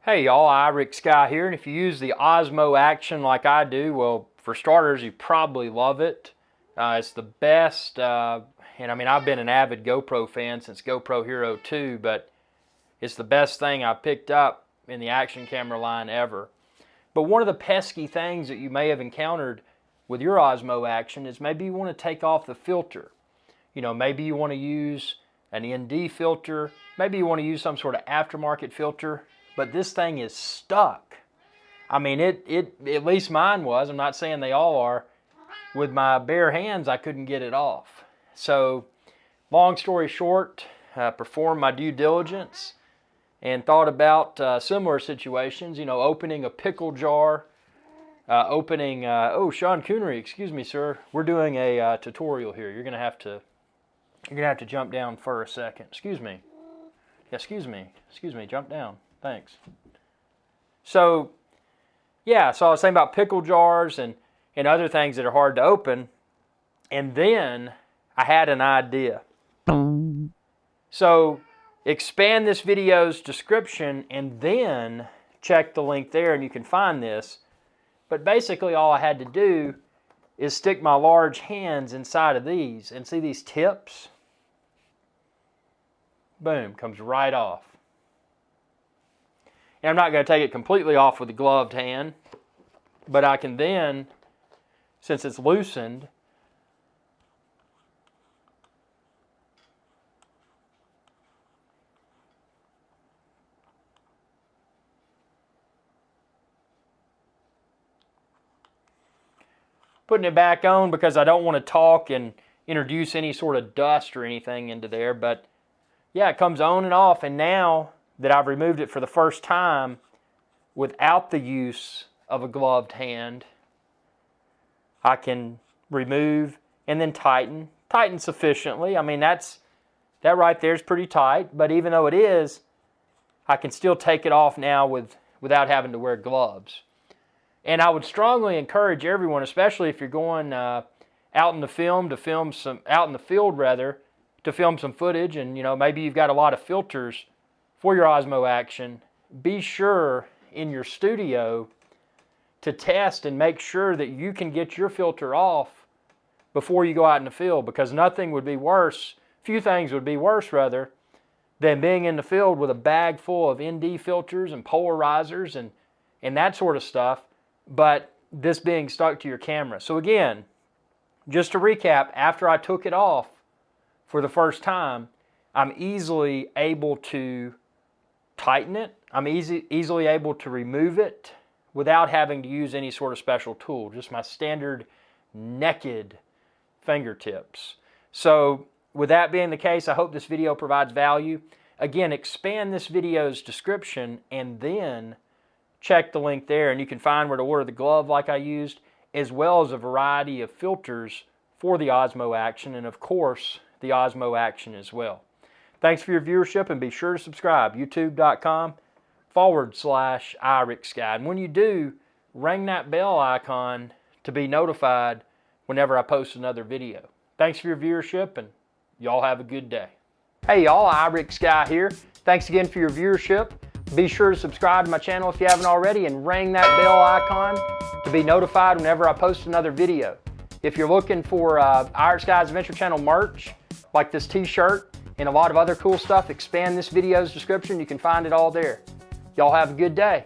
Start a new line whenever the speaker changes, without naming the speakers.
Hey y'all, Iric Sky here, and if you use the Osmo Action like I do, well, for starters, you probably love it. It's the best, and I mean, I've been an avid GoPro fan since GoPro Hero 2, but it's the best thing I picked up in the action camera line ever. But one of the pesky things that you may have encountered with your Osmo Action is maybe you want to take off the filter. You know, maybe you want to use an ND filter, maybe you want to use some sort of aftermarket filter, but this thing is stuck. I mean, at least mine was. I'm not saying they all are. With my bare hands, I couldn't get it off. So, long story short, performed my due diligence and thought about similar situations. You know, opening a pickle jar, oh, Sean Coonery, excuse me, sir. We're doing a tutorial here. You're gonna have to jump down for a second. Excuse me. Yeah, excuse me. Jump down. Thanks. So, yeah, so I was saying about pickle jars and other things that are hard to open. And then I had an idea. So, expand this video's description and then check the link there and you can find this. But basically all I had to do is stick my large hands inside of these and see these tips? Boom, comes right off. And I'm not going to take it completely off with a gloved hand, but I can then, since it's loosened, putting it back on because I don't want to talk and introduce any sort of dust or anything into there, but yeah, it comes on and off, and now that I've removed it for the first time without the use of a gloved hand, I can remove and then tighten sufficiently. I mean, that right there is pretty tight, but even though it is, I can still take it off now without having to wear gloves. And I would strongly encourage everyone, especially if you're going out in the field, to film some footage, and you know, maybe you've got a lot of filters for your Osmo Action. Be sure in your studio to test and make sure that you can get your filter off before you go out in the field, because nothing would be worse, few things would be worse rather, than being in the field with a bag full of ND filters and polarizers and that sort of stuff, but this being stuck to your camera. So again, just to recap, after I took it off for the first time, I'm easily able to tighten it. I'm easily able to remove it without having to use any sort of special tool, just my standard naked fingertips. So with that being the case, I hope this video provides value. Again, expand this video's description and then check the link there and you can find where to order the glove like I used, as well as a variety of filters for the Osmo Action, and of course the Osmo Action as well. Thanks for your viewership, and be sure to subscribe, youtube.com/IricSky. And when you do, ring that bell icon to be notified whenever I post another video. Thanks for your viewership, and y'all have a good day. Hey y'all, Iric Sky here. Thanks again for your viewership. Be sure to subscribe to my channel if you haven't already, and ring that bell icon to be notified whenever I post another video. If you're looking for Iric Sky's Adventure Channel merch, like this t-shirt and a lot of other cool stuff, expand this video's description. You can find it all there. Y'all have a good day.